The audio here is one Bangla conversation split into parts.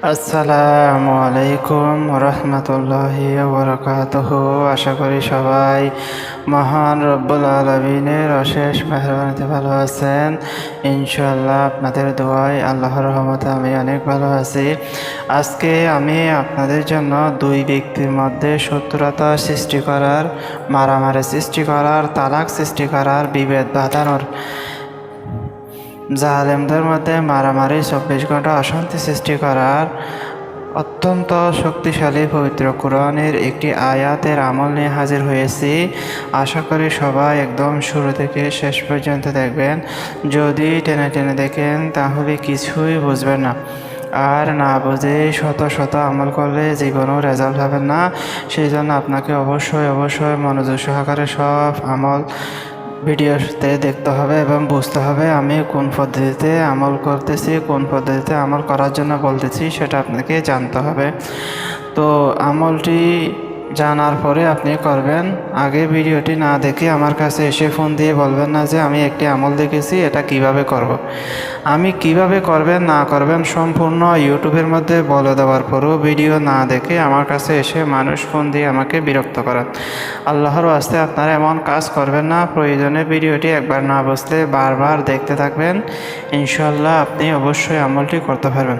আসসালামু আলাইকুম রহমতুল্লাহি বারাকাতুহু। আশা করি সবাই মহান রব্বুল আলামিনের অশেষ মেহরবানিতে ভালো আছেন। ইনশাআল্লাহ আপনাদের দোয়ায় আল্লাহর রহমতে আমি অনেক ভালো আছি। আজকে আমি আপনাদের জন্য দুই ব্যক্তির মধ্যে শত্রুতা সৃষ্টি করার, মারামারি সৃষ্টি করার, তালাক সৃষ্টি করার, বিভেদ বাঁধানোর, জালেমদের মধ্যে মারামারি, 24 ঘন্টা অশান্তি সৃষ্টি করার অত্যন্ত শক্তিশালী পবিত্র কোরআনের একটি আয়াতের আমল নিয়ে হাজির হয়েছি। আশা করি সবাই একদম শুরু থেকে শেষ পর্যন্ত দেখবেন। যদি টেনে টেনে দেখেন তাহলে কিছুই বুঝবেন না, আর না বুঝে শত শত আমল করলে জীবনেও রেজাল্ট হবে না। সেই জন্য আপনাকে অবশ্যই মনোযোগ সহকারে সব আমল ভিডিওতে দেখতে হবে এবং বুঝতে হবে আমি কোন পদ্ধতিতে আমল করতেছি, কোন পদ্ধতিতে আমল করার জন্য বলতেছি সেটা আপনাকে জানতে হবে। তো আমলটি জানার পরে আপনি করবেন। আগে ভিডিওটি না দেখে আমার কাছে এসে ফোন দিয়ে বলবেন না যে আমি একটি আমল দেখেছি, এটা কিভাবে করব। আমি কিভাবে করবেন না করবেন সম্পূর্ণ ইউটিউবের মধ্যে বলে দেওয়ার পরেও ভিডিও না দেখে আমার কাছে এসে মানুষ ফোন দিয়ে আমাকে বিরক্ত করেন। আল্লাহর ওয়াস্তে আপনারা এমন কাজ করবেন না। প্রয়োজনে ভিডিওটি একবার না বুঝলে বারবার দেখতে থাকবেন। ইনশাআল্লাহ আপনি অবশ্যই আমলটি করতে পারবেন,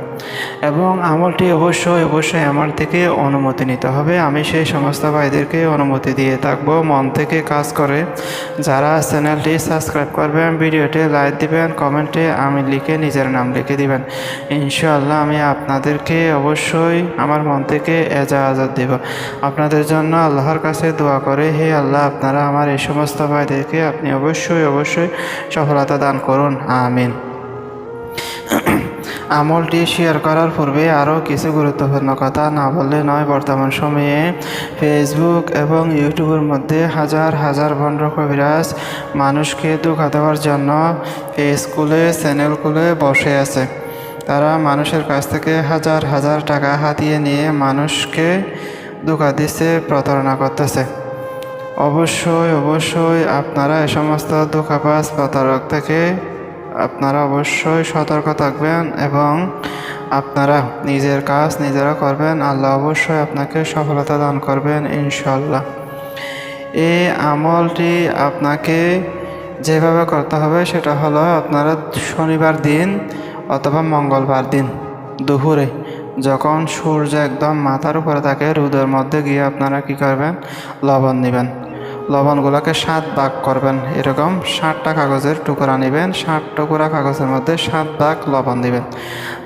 এবং আমলটি অবশ্যই আমার থেকে অনুমতি নিতে হবে। আমি সেই সমস্ত ভাইদেরকে অনুমতি দিয়ে থাকবো মন থেকে কাজ করে। যারা চ্যানেলটি সাবস্ক্রাইব করবেন, ভিডিওটি লাইক দিবেন, কমেন্টে আমি লিখে নিজের নাম লিখে দিবেন। ইনশাআল্লাহ আমি আপনাদেরকে অবশ্যই আমার মন থেকে এজাজত দেব। আপনাদের জন্য আল্লাহর কাছে দোয়া করে, হে আল্লাহ আপনারা আমার এই সমস্ত ভাইদেরকে আপনি অবশ্যই সফলতা দান করুন, আমিন। আমলটি শেয়ার করার পূর্বে আরও কিছু গুরুত্বপূর্ণ কথা না বললে নয়। বর্তমান সময়ে ফেসবুক এবং ইউটিউবের মধ্যে হাজার ভণ্ড কবিরাজ মানুষকে ধোঁকা দেওয়ার জন্য পেজ খুলে, চ্যানেল খুলে বসে আছে। তারা মানুষের কাছ থেকে হাজার টাকা হাতিয়ে নিয়ে মানুষকে ধোঁকা দিচ্ছে, প্রতারণা করতেছে। অবশ্যই আপনারা এ সমস্ত ধোঁকাবাজ প্রতারক থেকে আপনারা অবশ্যই সতর্ক থাকবেন এবং আপনারা নিজের কাজ নিজেরা করবেন। আল্লাহ অবশ্যই আপনাকে সফলতা দান করবেন ইনশাআল্লাহ। এই আমলটি আপনাকে যেভাবে করতে হবে সেটা হলো, আপনারা শনিবার দিন অথবা মঙ্গলবার দিন দুপুরে যখন সূর্য একদম মাথার উপরে থাকে, রোদের মধ্যে গিয়ে আপনারা কি করবেন, লবণ নেবেন। লবণগুলোকে 7 ভাগ করবেন। এরকম 7টা কাগজের টুকরা নেবেন, 7 টুকরা কাগজের মধ্যে 7 ভাগ লবণ দিবেন।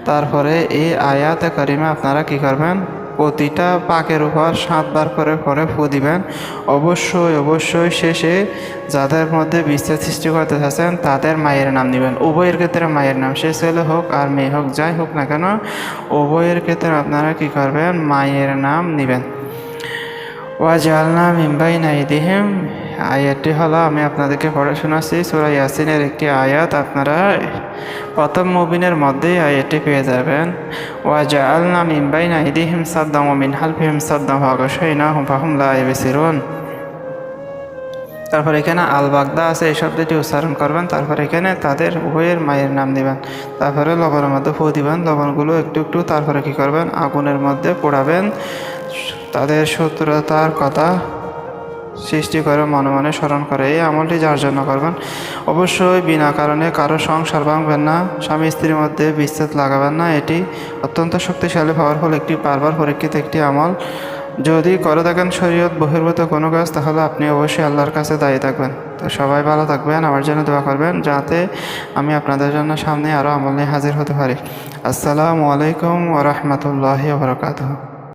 তারপরে এই আয়াতে কারিমা আপনারা কি করবেন, প্রতিটা পাকের উপর 7 বার করে ফু দিবেন। অবশ্যই শেষে যাদের মধ্যে বিশ্বাস সৃষ্টি করতে চাচ্ছেন তাদের মায়ের নাম নেবেন। উভয়ের ক্ষেত্রে মায়ের নাম, সে ছেলে হোক আর মেয়ে হোক, যাই হোক না কেন, উভয়ের ক্ষেত্রে আপনারা কি করবেন, মায়ের নাম নেবেন। ওয়াজআলনা মিন বাইনি আইদিহিম, আয়াতটি হলো, আমি আপনাদেরকে পড়ে শোনাচ্ছি, সূরা ইয়াসিনের একটি আয়াত। আপনারা প্রথম মুবিনের মধ্যেই আয়াতটি পেয়ে যাবেন। ওয়াজআলনা মিন বাইনি আইদিহিম সাদ্দাম ওয়া মিন খালফিহিম সাদ্দাম ফাগাশাইনাহুম ফাহুম লা ইবসিরুন। তারপর এখানে আল বাগদা আছে, এই শব্দটি উচ্চারণ করবেন। তারপর এখানে তাদের উভয়ের মায়ের নাম দিবেন। তারপরে লবণের মধ্যে ফু দিবেন, লবণগুলো একটু তারপরে কি করবেন, আগুনের মধ্যে পোড়াবেন। তাদের শত্রুতার কথা সৃষ্টি করে মনে স্মরণ করে। এই আমলটি যার জন্য করবেন, অবশ্যই বিনা কারণে কারো সংসার ভাঙবেন না, স্বামী স্ত্রীর মধ্যে বিচ্ছেদ লাগাবেন না। এটি অত্যন্ত শক্তিশালী, পাওয়ারফুল একটি বারবার পরীক্ষিত একটি আমল। যদি করে থাকেন শরীয়ত বহির্ভূত কোনো কাজ, তাহলে আপনি অবশ্যই আল্লাহর কাছে দায়ী থাকবেন। তো সবাই ভালো থাকবেন, আমার জন্য দোয়া করবেন যাতে আমি আপনাদের জন্য সামনে আরও আমল নিয়ে হাজির হতে পারি। আসসালামু আলাইকুম ওয়া রাহমাতুল্লাহি ওয়া বারাকাতুহু।